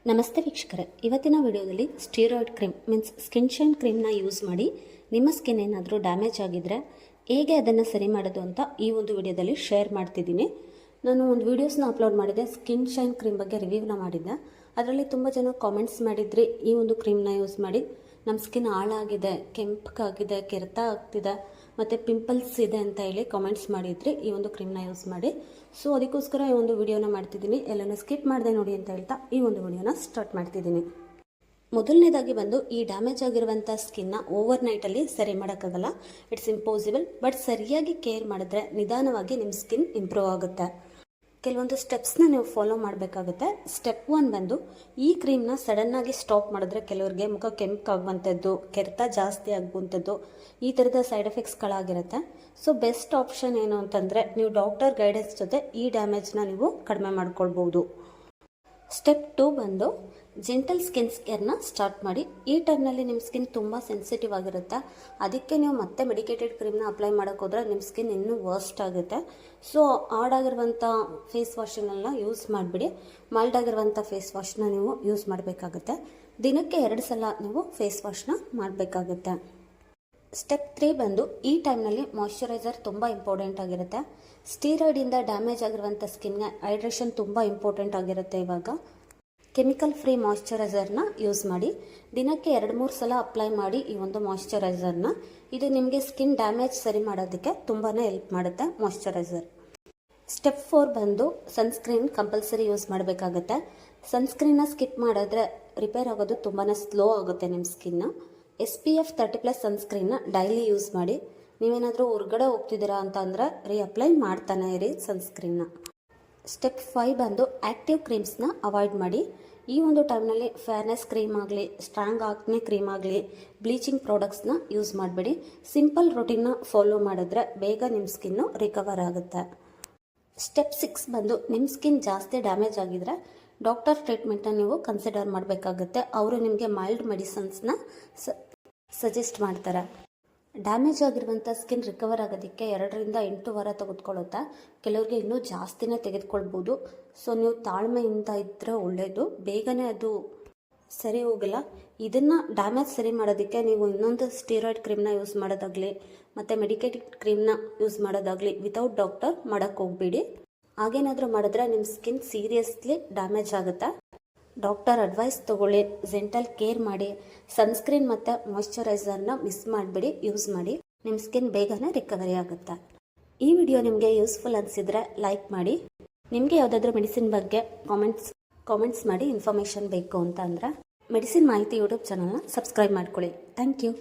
ನಮಸ್ತೆ ವೀಕ್ಷಕರೇ, ಇವತ್ತಿನ ವಿಡಿಯೋದಲ್ಲಿ steroid cream means skin shine ಕ್ರೀಮ್ನ ಯೂಸ್ ಮಾಡಿ ನಿಮ್ಮ ಸ್ಕಿನ್ ಏನಾದರೂ ಡ್ಯಾಮೇಜ್ ಆಗಿದ್ದರೆ ಹೇಗೆ ಅದನ್ನು ಸರಿ ಮಾಡೋದು ಅಂತ ಈ ಒಂದು ವಿಡಿಯೋದಲ್ಲಿ ಶೇರ್ ಮಾಡ್ತಿದ್ದೀನಿ. ನಾನು ಒಂದು ವೀಡಿಯೋಸ್ನ ಅಪ್ಲೋಡ್ ಮಾಡಿದ್ದೆ, ಸ್ಕಿನ್ ಶೈನ್ ಕ್ರೀಮ್ ಬಗ್ಗೆ ರಿವ್ಯೂನ ಮಾಡಿದ್ದೆ. ಅದರಲ್ಲಿ ತುಂಬ ಜನ ಕಾಮೆಂಟ್ಸ್ ಮಾಡಿದ್ರಿ, ಈ ಒಂದು ಕ್ರೀಮ್ನ ಯೂಸ್ ಮಾಡಿ ನಮ್ಮ ಸ್ಕಿನ್ ಹಾಳಾಗಿದೆ, ಕೆಂಪಗಾಗಿದೆ, ಕೆರೆತ ಆಗ್ತಿದೆ ಮತ್ತು ಪಿಂಪಲ್ಸ್ ಇದೆ ಅಂತ ಹೇಳಿ ಕಾಮೆಂಟ್ಸ್ ಮಾಡಿದ್ರಿ ಈ ಒಂದು ಕ್ರೀಮ್ನ ಯೂಸ್ ಮಾಡಿ. ಸೊ ಅದಕ್ಕೋಸ್ಕರ ಈ ಒಂದು ವಿಡಿಯೋನ ಮಾಡ್ತಿದ್ದೀನಿ. ಎಲ್ಲನೂ ಸ್ಕಿಪ್ ಮಾಡಿದೆ ನೋಡಿ ಅಂತ ಹೇಳ್ತಾ ಈ ಒಂದು ವಿಡಿಯೋನ ಸ್ಟಾರ್ಟ್ ಮಾಡ್ತಿದ್ದೀನಿ. ಮೊದಲನೇದಾಗಿ ಬಂದು ಈ ಡ್ಯಾಮೇಜ್ ಆಗಿರುವಂಥ ಸ್ಕಿನ್ನ ಓವರ್ ನೈಟಲ್ಲಿ ಸರಿ ಮಾಡೋಕ್ಕಾಗಲ್ಲ, ಇಟ್ಸ್ ಇಂಪಾಸಿಬಲ್. ಬಟ್ ಸರಿಯಾಗಿ ಕೇರ್ ಮಾಡಿದ್ರೆ ನಿಧಾನವಾಗಿ ನಿಮ್ಮ ಸ್ಕಿನ್ ಇಂಪ್ರೂವ್ ಆಗುತ್ತೆ. ಕೆಲವೊಂದು ಸ್ಟೆಪ್ಸ್ನ ನೀವು ಫಾಲೋ ಮಾಡಬೇಕಾಗುತ್ತೆ. ಸ್ಟೆಪ್ 1 ಬಂದು ಈ ಕ್ರೀಮ್ನ ಸಡನ್ನಾಗಿ ಸ್ಟಾಪ್ ಮಾಡಿದ್ರೆ ಕೆಲವರಿಗೆ ಮುಖ ಕೆಂಪಾಗುವಂಥದ್ದು, ಕೆರೆತ ಜಾಸ್ತಿ ಆಗುವಂಥದ್ದು, ಈ ಥರದ ಸೈಡ್ ಎಫೆಕ್ಟ್ಸ್ಗಳಾಗಿರುತ್ತೆ. ಸೊ ಬೆಸ್ಟ್ ಆಪ್ಷನ್ ಏನು ಅಂತಂದರೆ ನೀವು ಡಾಕ್ಟರ್ ಗೈಡೆನ್ಸ್ ಜೊತೆ ಈ ಡ್ಯಾಮೇಜ್ನ ನೀವು ಕಡಿಮೆ ಮಾಡ್ಕೊಳ್ಬೋದು. ಸ್ಟೆಪ್ 2 ಬಂದು ಜೆಂಟಲ್ ಸ್ಕಿನ್ ಕೇರ್ನ ಸ್ಟಾರ್ಟ್ ಮಾಡಿ. ಈ ಟೈಮ್ನಲ್ಲಿ ನಿಮ್ಮ ಸ್ಕಿನ್ ತುಂಬ ಸೆನ್ಸಿಟಿವ್ ಆಗಿರುತ್ತೆ, ಅದಕ್ಕೆ ನೀವು ಮತ್ತೆ ಮೆಡಿಕೇಟೆಡ್ ಕ್ರೀಮ್ನ ಅಪ್ಲೈ ಮಾಡೋಕೆ ಹೋದರೆ ನಿಮ್ಮ ಸ್ಕಿನ್ ಇನ್ನೂ ವರ್ಸ್ಟ್ ಆಗುತ್ತೆ. ಸೊ ಹಾರ್ಡಾಗಿರುವಂಥ ಫೇಸ್ ವಾಶನ್ನೆಲ್ಲ ಯೂಸ್ ಮಾಡಿಬಿಡಿ, ಮೈಲ್ಡ್ ಆಗಿರುವಂಥ ಫೇಸ್ ವಾಶ್ನ ನೀವು ಯೂಸ್ ಮಾಡಬೇಕಾಗುತ್ತೆ. ದಿನಕ್ಕೆ 2 ಸಲ ನೀವು ಫೇಸ್ ವಾಶ್ನ ಮಾಡಬೇಕಾಗುತ್ತೆ. ಸ್ಟೆಪ್ 3 ಬಂದು ಈ ಟೈಮ್ನಲ್ಲಿ ಮಾಯ್ಶ್ಚರೈಸರ್ ತುಂಬ ಇಂಪಾರ್ಟೆಂಟ್ ಆಗಿರುತ್ತೆ. ಸ್ಟೀರಾಯ್ಡಿಂದ ಡ್ಯಾಮೇಜ್ ಆಗಿರುವಂಥ ಸ್ಕಿನ್ಗೆ ಹೈಡ್ರೇಷನ್ ತುಂಬ ಇಂಪಾರ್ಟೆಂಟ್ ಆಗಿರುತ್ತೆ. ಇವಾಗ ಕೆಮಿಕಲ್ ಫ್ರೀ ಮಾಯ್ಶ್ಚರೈಸರ್ನ ಯೂಸ್ ಮಾಡಿ. ದಿನಕ್ಕೆ 2-3 ಸಲ ಅಪ್ಲೈ ಮಾಡಿ ಈ ಒಂದು ಮಾಯ್ಶ್ಚರೈಸರ್ನ. ಇದು ನಿಮಗೆ ಸ್ಕಿನ್ ಡ್ಯಾಮೇಜ್ ಸರಿ ಮಾಡೋದಕ್ಕೆ ತುಂಬಾ ಹೆಲ್ಪ್ ಮಾಡುತ್ತೆ ಮಾಯ್ಶ್ಚರೈಸರ್. ಸ್ಟೆಪ್ 4 ಬಂದು ಸನ್ಸ್ಕ್ರೀನ್ ಕಂಪಲ್ಸರಿ ಯೂಸ್ ಮಾಡಬೇಕಾಗುತ್ತೆ. ಸನ್ಸ್ಕ್ರೀನ್ನ ಸ್ಕಿಪ್ ಮಾಡಿದ್ರೆ ರಿಪೇರ್ ಆಗೋದು ತುಂಬಾ ಸ್ಲೋ ಆಗುತ್ತೆ ನಿಮ್ಮ ಸ್ಕಿನ್ನ. SPF 30+ ಸನ್ಸ್ಕ್ರೀನ್ನ ಡೈಲಿ ಯೂಸ್ ಮಾಡಿ. ನೀವೇನಾದರೂ ಹೊರಗಡೆ ಹೋಗ್ತಿದ್ದೀರಾ ಅಂತ ಅಂದರೆ ಅಪ್ಲೈ ಮಾಡ್ತಾನೆ ಇರಿ ಸನ್ಸ್ಕ್ರೀನ್ನ. ಸ್ಟೆಪ್ 5 ಬಂದು ಆ್ಯಕ್ಟಿವ್ ಕ್ರೀಮ್ಸ್ನ ಅವಾಯ್ಡ್ ಮಾಡಿ. ಈ ಒಂದು ಟೈಮ್ನಲ್ಲಿ ಫೇರ್ನೆಸ್ ಕ್ರೀಮ್ ಆಗಲಿ, ಸ್ಟ್ರಾಂಗ್ ಆಕ್ನೆ ಕ್ರೀಮ್ ಆಗಲಿ, ಬ್ಲೀಚಿಂಗ್ ಪ್ರಾಡಕ್ಟ್ಸ್ನ ಯೂಸ್ ಮಾಡಬೇಡಿ. ಸಿಂಪಲ್ ರೂಟೀನ್ನ ಫಾಲೋ ಮಾಡಿದ್ರೆ ಬೇಗ ನಿಮ್ಮ ಸ್ಕಿನ್ನು ರಿಕವರ್ ಆಗುತ್ತೆ. ಸ್ಟೆಪ್ 6 ಬಂದು ನಿಮ್ಮ ಸ್ಕಿನ್ ಜಾಸ್ತಿ ಡ್ಯಾಮೇಜ್ ಆಗಿದ್ರೆ ಡಾಕ್ಟರ್ ಟ್ರೀಟ್ಮೆಂಟ್ನ ನೀವು ಕನ್ಸಿಡರ್ ಮಾಡಬೇಕಾಗುತ್ತೆ. ಅವರು ನಿಮಗೆ ಮೈಲ್ಡ್ ಮೆಡಿಸನ್ಸ್ನ ಸಜೆಸ್ಟ್ ಮಾಡ್ತಾರೆ. ಡ್ಯಾಮೇಜ್ ಆಗಿರುವಂಥ ಸ್ಕಿನ್ ರಿಕವರ್ ಆಗೋದಕ್ಕೆ 2ರಿಂದ 8 ವಾರ ತೆಗೆದುಕೊಳ್ಳುತ್ತೆ. ಕೆಲವರಿಗೆ ಇನ್ನೂ ಜಾಸ್ತಿನೇ ತೆಗೆದುಕೊಳ್ಬೋದು. ಸೊ ನೀವು ತಾಳ್ಮೆಯಿಂದ ಇದ್ದರೆ ಒಳ್ಳೆಯದು, ಬೇಗನೆ ಅದು ಸರಿ ಹೋಗಲ್ಲ. ಇದನ್ನು ಡ್ಯಾಮೇಜ್ ಸರಿ ಮಾಡೋದಕ್ಕೆ ನೀವು ಇನ್ನೊಂದು ಸ್ಟೀರಾಯ್ಡ್ ಕ್ರೀಮ್ನ ಯೂಸ್ ಮಾಡೋದಾಗಲಿ ಮತ್ತು ಮೆಡಿಕೇಟೆಡ್ ಕ್ರೀಮ್ನ ಯೂಸ್ ಮಾಡೋದಾಗಲಿ ವಿತೌಟ್ ಡಾಕ್ಟರ್ ಮಾಡೋಕ್ಕೆ ಹೋಗಬೇಡಿ. ಹಾಗೇನಾದರೂ ಮಾಡಿದ್ರೆ ನಿಮ್ಮ ಸ್ಕಿನ್ ಸೀರಿಯಸ್ಲಿ ಡ್ಯಾಮೇಜ್ ಆಗುತ್ತೆ. ಡಾಕ್ಟರ್ ಅಡ್ವೈಸ್ ತೊಗೊಳ್ಳಿ, ಜೆಂಟಲ್ ಕೇರ್ ಮಾಡಿ. ಸನ್ಸ್ಕ್ರೀನ್ ಮತ್ತು ಮಾಯ್ಶ್ಚರೈಸರ್ನ ಮಿಸ್ ಮಾಡಿಬಿಡಿ, ಯೂಸ್ ಮಾಡಿ. ನಿಮ್ಮ ಸ್ಕಿನ್ ಬೇಗನೆ ರಿಕವರಿ ಆಗುತ್ತೆ. ಈ ವಿಡಿಯೋ ನಿಮಗೆ ಯೂಸ್ಫುಲ್ ಅನಿಸಿದರೆ ಲೈಕ್ ಮಾಡಿ. ನಿಮಗೆ ಯಾವುದಾದ್ರೂ ಮೆಡಿಸಿನ್ ಬಗ್ಗೆ ಕಾಮೆಂಟ್ಸ್ ಮಾಡಿ ಇನ್ಫಾರ್ಮೇಷನ್ ಬೇಕು ಅಂತ ಅಂದರೆ ಮೆಡಿಸಿನ್ ಮಾಹಿತಿ ಯೂಟ್ಯೂಬ್ ಚಾನಲ್ನ ಸಬ್ಸ್ಕ್ರೈಬ್ ಮಾಡ್ಕೊಳ್ಳಿ. Thank you.